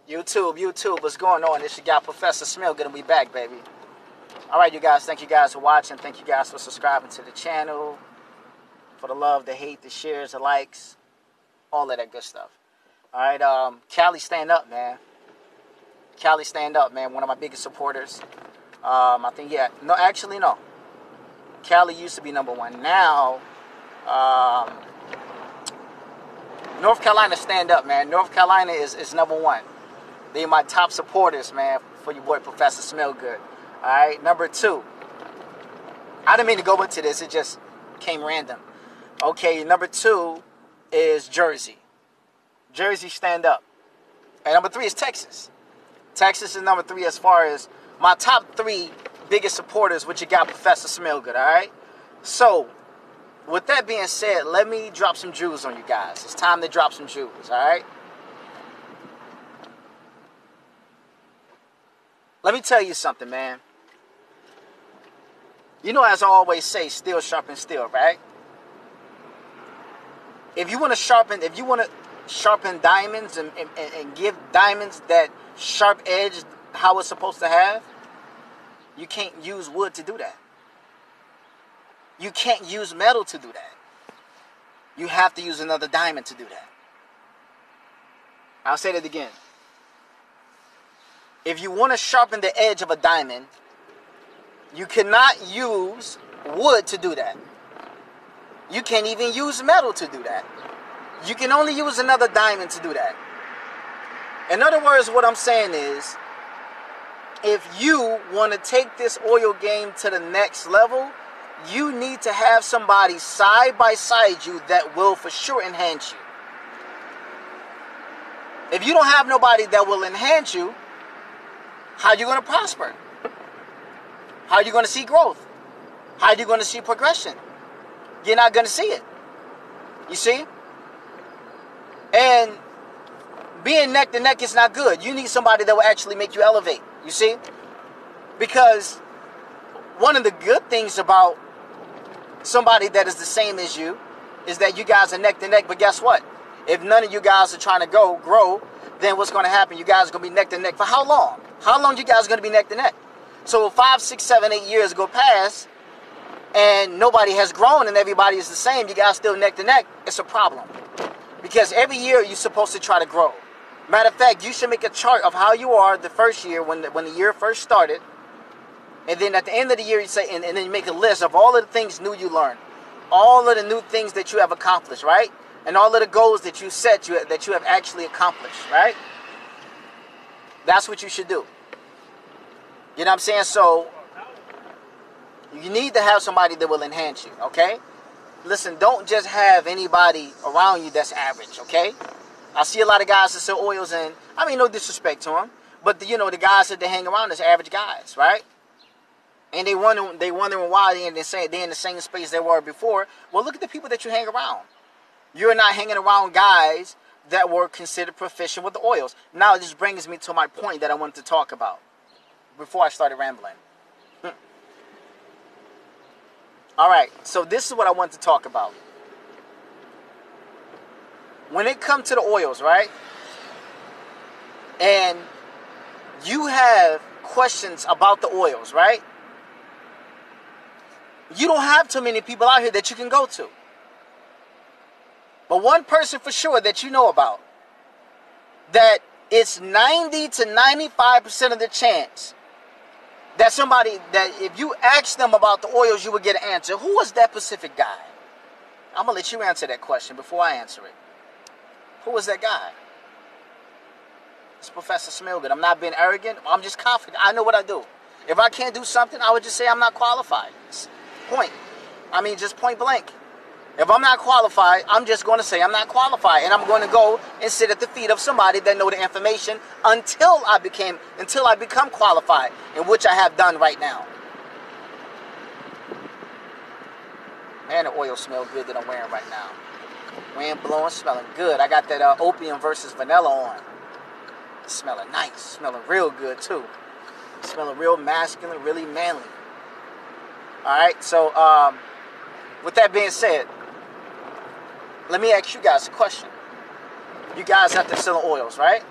YouTube, what's going on? This your guy, Professor Smell, gonna be back, baby. Alright, you guys, thank you guys for watching. Thank you guys for subscribing to the channel. For the love, the hate, the shares, the likes, all of that good stuff. Alright, Cali stand up, man. Cali stand up, man. One of my biggest supporters. I think, yeah. No, actually, no. Cali used to be #1. Now, North Carolina stand up, man. North Carolina is #1. They're my top supporters, man, for your boy Professor Smellgood. All right, #2. I didn't mean to go into this. It just came random. Okay, #2 is Jersey. Jersey stand up. And #3 is Texas. Texas is #3 as far as my top 3 biggest supporters, which you got Professor Smellgood, all right? So, with that being said, let me drop some jewels on you guys. It's time to drop some jewels, all right? Let me tell you something, man. You know, as I always say, steel sharpens steel, right? If you want to sharpen diamonds and give diamonds that sharp edge how it's supposed to have, you can't use wood to do that. You can't use metal to do that. You have to use another diamond to do that. I'll say that again. If you want to sharpen the edge of a diamond, you cannot use wood to do that. You can't even use metal to do that. You can only use another diamond to do that. In other words, what I'm saying is, if you want to take this oil game to the next level, you need to have somebody side by side you that will for sure enhance you. If you don't have nobody that will enhance you, how are you going to prosper? How are you going to see growth? How are you going to see progression? You're not going to see it. You see? And being neck to neck is not good. You need somebody that will actually make you elevate. You see? Because one of the good things about somebody that is the same as you is that you guys are neck to neck. But guess what? If none of you guys are trying to grow, then what's going to happen? You guys are going to be neck to neck for how long? How long you guys are going to be neck to neck? So 5, 6, 7, 8 years go past and nobody has grown and everybody is the same. You guys still neck to neck. It's a problem. Because every year you're supposed to try to grow. Matter of fact, you should make a chart of how you are the first year when the year first started. And then at the end of the year, you say, and then you make a list of all of the things new you learned. All of the new things that you have accomplished, right? And all of the goals that you set, that you have actually accomplished, right? That's what you should do. You know what I'm saying? So, you need to have somebody that will enhance you, okay? Listen, don't just have anybody around you that's average, okay? I see a lot of guys that sell oils, and I mean, no disrespect to them, but you know, the guys that they hang around is average guys, right? And they wondering why they're in the same space they were before. Well, look at the people that you hang around. You're not hanging around guys that were considered proficient with the oils. Now, this brings me to my point that I wanted to talk about before I started rambling. All right, so this is what I want to talk about. When it comes to the oils, right? And you have questions about the oils, right? You don't have too many people out here that you can go to. But one person for sure that you know about, that it's 90 to 95% of the chance that somebody, that if you ask them about the oils, you would get an answer. Who was that specific guy? I'm going to let you answer that question before I answer it. Who was that guy? It's Professor Smellgood. I'm not being arrogant. I'm just confident. I know what I do. If I can't do something, I would just say I'm not qualified. Just point blank. If I'm not qualified, I'm just going to say I'm not qualified. And I'm going to go and sit at the feet of somebody that know the information until I become qualified, in which I have done right now. Man, the oil smells good that I'm wearing right now. Wind blowing, smelling good. I got that opium versus vanilla on. Smelling nice. Smelling real good, too. Smelling real masculine, really manly. Alright, so, with that being said, let me ask you guys a question. You guys have to sell oils, right?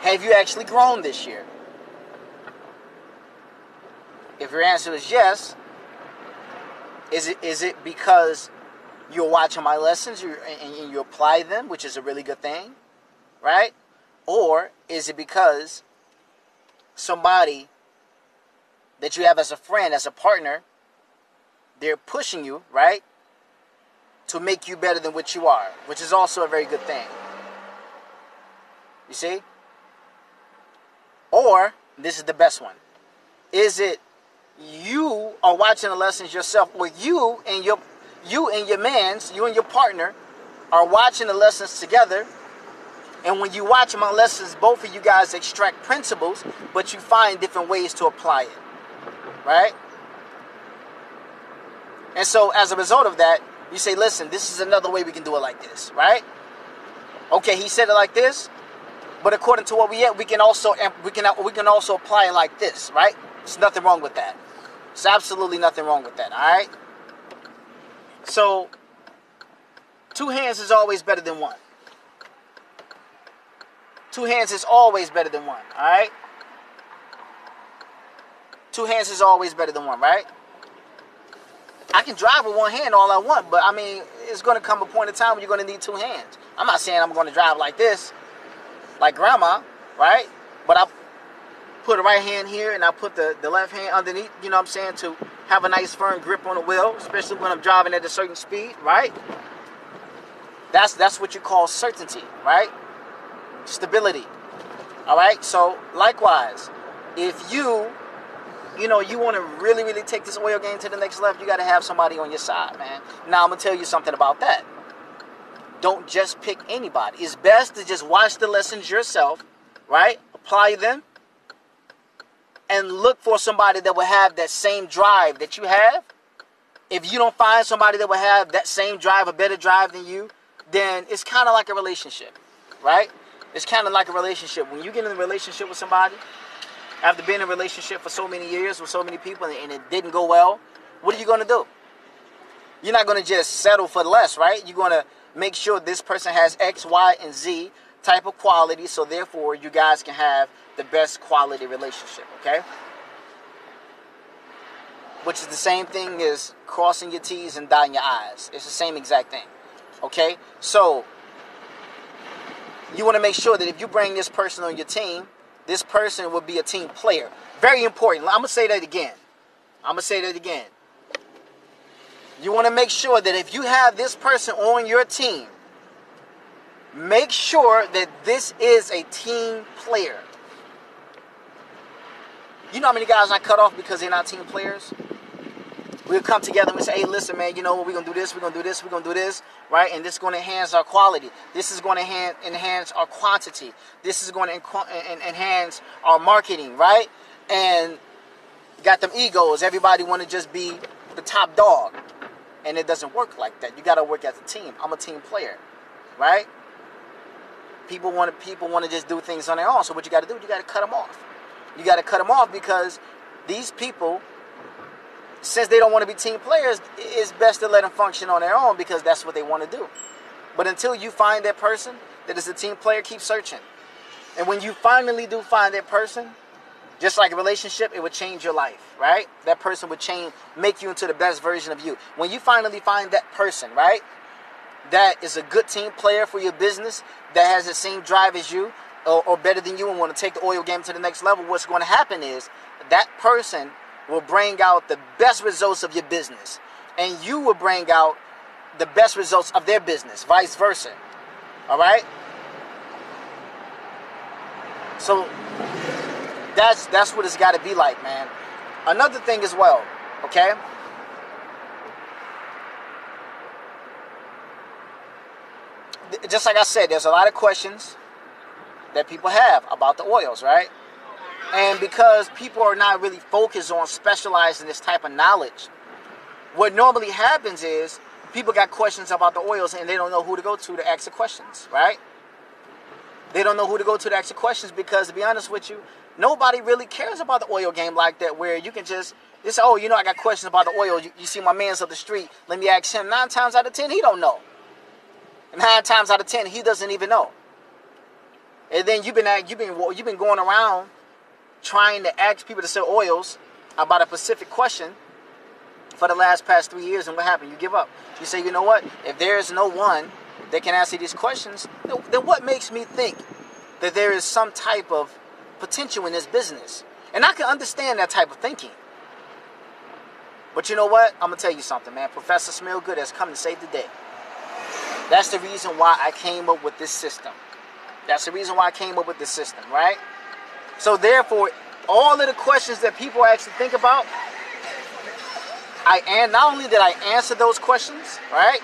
Have you actually grown this year? If your answer is yes, is it because you're watching my lessons and you apply them, which is a really good thing, right? Or is it because somebody that you have as a friend, as a partner, they're pushing you, right, to make you better than what you are, which is also a very good thing. You see? Or, this is the best one, is it you are watching the lessons yourself, or you and your partner are watching the lessons together, and when you watch my lessons, both of you guys extract principles, but you find different ways to apply it, right? And so as a result of that, you say, listen, this is another way we can do it like this, right? Okay, he said it like this, but according to what we can also apply it like this, right? There's nothing wrong with that. There's absolutely nothing wrong with that, all right? So, 2 hands is always better than 1. 2 hands is always better than 1, all right? 2 hands is always better than 1, right? I can drive with 1 hand all I want, but I mean, it's going to come a point in time when you're going to need 2 hands. I'm not saying I'm going to drive like this, like grandma, right? But I put the right hand here and I put the left hand underneath, you know what I'm saying, to have a nice firm grip on the wheel, especially when I'm driving at a certain speed, right? That's what you call certainty, right? Stability. All right? So, likewise, if you want to really, really take this oil game to the next level, you got to have somebody on your side, man. Now, I'm going to tell you something about that. Don't just pick anybody. It's best to just watch the lessons yourself, right? Apply them. And look for somebody that will have that same drive that you have. If you don't find somebody that will have that same drive, a better drive than you, then it's kind of like a relationship, right? It's kind of like a relationship. When you get in a relationship with somebody, after being in a relationship for so many years with so many people and it didn't go well, what are you going to do? You're not going to just settle for less, right? You're going to make sure this person has X, Y, and Z type of quality, so therefore you guys can have the best quality relationship, okay? Which is the same thing as crossing your T's and dotting your I's. It's the same exact thing, okay? So, you want to make sure that if you bring this person on your team, this person will be a team player. Very important. I'm going to say that again. You want to make sure that if you have this person on your team, make sure that this is a team player. You know how many guys I cut off because they're not team players? We'll come together and we say, hey, listen, man, you know what, we're going to do this, we're going to do this, we're going to do this, right? And this is going to enhance our quality. This is going to enhance our quantity. This is going to enhance our marketing, right? And got them egos. Everybody want to just be the top dog. And it doesn't work like that. You got to work as a team. I'm a team player, right? People want to just do things on their own. So what you got to do, you got to cut them off. You got to cut them off because these people, since they don't want to be team players, it's best to let them function on their own because that's what they want to do. But until you find that person that is a team player, keep searching. And when you finally do find that person, just like a relationship, it would change your life, right? That person would make you into the best version of you. When you finally find that person, right, that is a good team player for your business, that has the same drive as you, or better than you, and want to take the oil game to the next level, what's going to happen is that person will bring out the best results of your business. And you will bring out the best results of their business, vice versa. All right? So that's what it's got to be like, man. Another thing as well, okay? Just like I said, there's a lot of questions that people have about the oils, right? And because people are not really focused on specializing this type of knowledge, what normally happens is people got questions about the oils and they don't know who to go to ask the questions, right? They don't know who to go to ask the questions because, to be honest with you, nobody really cares about the oil game like that, where you can just say, oh, you know, I got questions about the oil. You see my man's up the street. Let me ask him. 9 times out of 10, he don't know. 9 times out of 10, he doesn't even know. And then you've been going around trying to ask people to sell oils about a specific question for the past 3 years, and what happened? You give up. You say, you know what? If there is no one that can answer these questions, then what makes me think that there is some type of potential in this business? And I can understand that type of thinking. But you know what? I'm going to tell you something, man. Professor Smellgood has come to save the day. That's the reason why I came up with this system. That's the reason why I came up with this system, right? So therefore, all of the questions that people actually think about, not only did I answer those questions, right?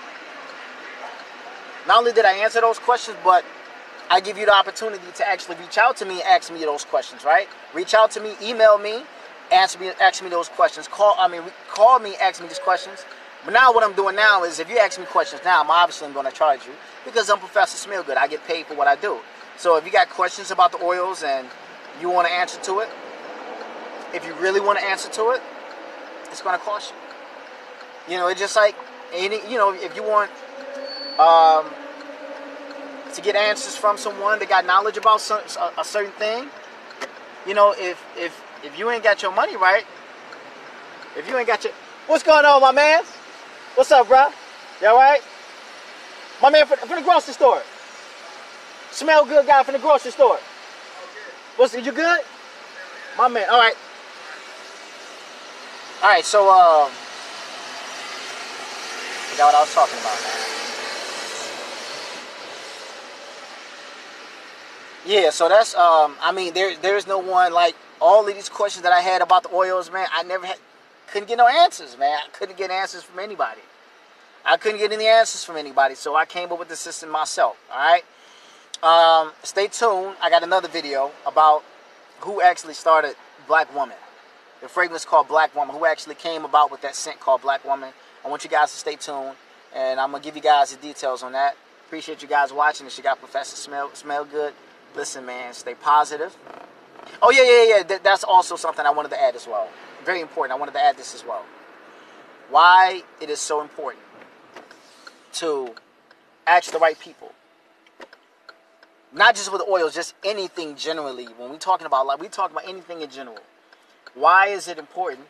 Not only did I answer those questions, but I give you the opportunity to actually reach out to me and ask me those questions, right? Reach out to me, email me, ask me those questions. Call me, ask me these questions. But now what I'm doing now is, if you ask me questions now, I'm going to charge you, because I'm Professor Smellgood. I get paid for what I do. So if you got questions about the oils and you want to answer to it, if you really want to answer to it, it's going to cost you. You know, it's just like if you want to get answers from someone that got knowledge about a certain thing, you know, if you ain't got your money right, if you ain't got your... What's going on, my man? What's up, bro? You all right? My man from the grocery store. Smellgood guy from the grocery store. You good? My man, all right. All right, so, forgot what I was talking about, man. Yeah, so that's, I mean, there's no one, like, all of these questions that I had about the oils, man, couldn't get no answers, man. I couldn't get answers from anybody. So I came up with the system myself, all right? Stay tuned. I got another video about who actually started Black Woman. The fragrance called Black Woman, who actually came about with that scent called Black Woman. I want you guys to stay tuned, and I'm going to give you guys the details on that. Appreciate you guys watching. It's your guy, Professor Smellgood. Listen, man, stay positive. Oh, yeah. That's also something I wanted to add as well. Very important. I wanted to add this as well. Why it is so important to ask the right people. Not just with oils, just anything generally. When we talking about anything in general. Why is it important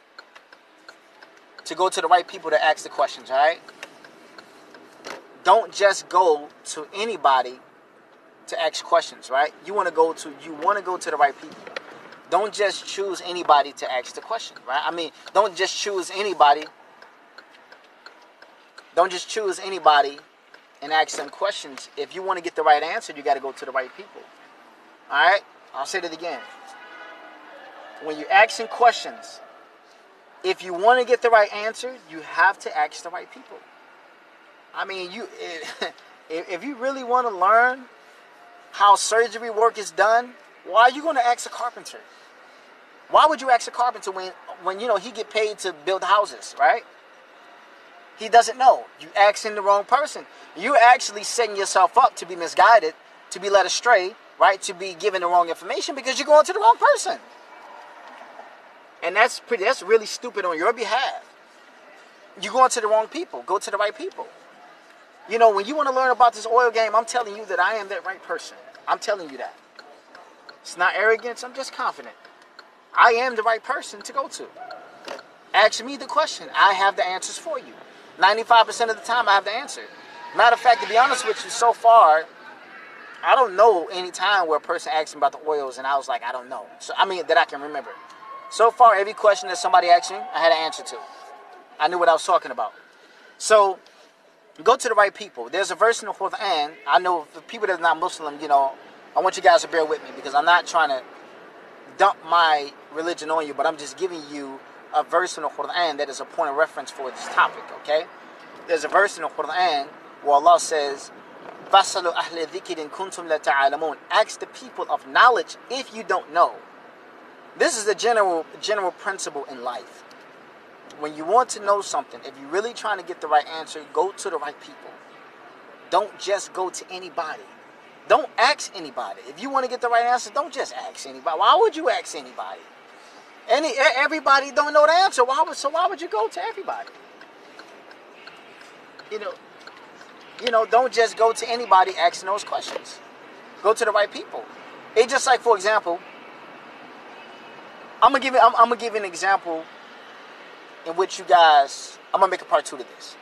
to go to the right people to ask the questions, all right? Don't just go to anybody to ask questions, right? You want to go to the right people. Don't just choose anybody to ask the question, right? I mean, don't just choose anybody and ask them questions. If you want to get the right answer, you got to go to the right people. All right? I'll say that again. When you're asking questions, if you want to get the right answer, you have to ask the right people. I mean, if you really want to learn how surgery work is done, why are you going to ask a carpenter? Why would you ask a carpenter when he get paid to build houses, right? He doesn't know. You asking the wrong person. You're actually setting yourself up to be misguided, to be led astray, right? To be given the wrong information because you're going to the wrong person. And that's really stupid on your behalf. You're going to the wrong people. Go to the right people. You know, when you want to learn about this oil game, I'm telling you that I am that right person. I'm telling you that. It's not arrogance. I'm just confident. I am the right person to go to. Ask me the question. I have the answers for you. 95% of the time, I have the answer. Matter of fact, to be honest with you, so far, I don't know any time where a person asked me about the oils and I was like, I don't know. So I mean, that I can remember. So far, every question that somebody asked me, I had an answer to. I knew what I was talking about. So, go to the right people. There's a verse in the Quran. I know for people that are not Muslim, I want you guys to bear with me because I'm not trying to dump my religion on you, but I'm just giving you a verse in the Quran that is a point of reference for this topic, okay? There's a verse in the Quran where Allah says, فَاسْأَلُوا أَهْلَ ذِكْرٍ كُنْتُمْ لَا تَعْلَمُونَ. Ask the people of knowledge if you don't know. This is a general principle in life. When you want to know something, if you're really trying to get the right answer, go to the right people. Don't just go to anybody. Don't ask anybody. If you want to get the right answer, don't just ask anybody. Why would you ask anybody? Everybody don't know the answer. Why would you go to everybody? Don't just go to anybody asking those questions. Go to the right people. It's just like, for example, I'm gonna give you an example in which you guys. I'm gonna make a part 2 to this.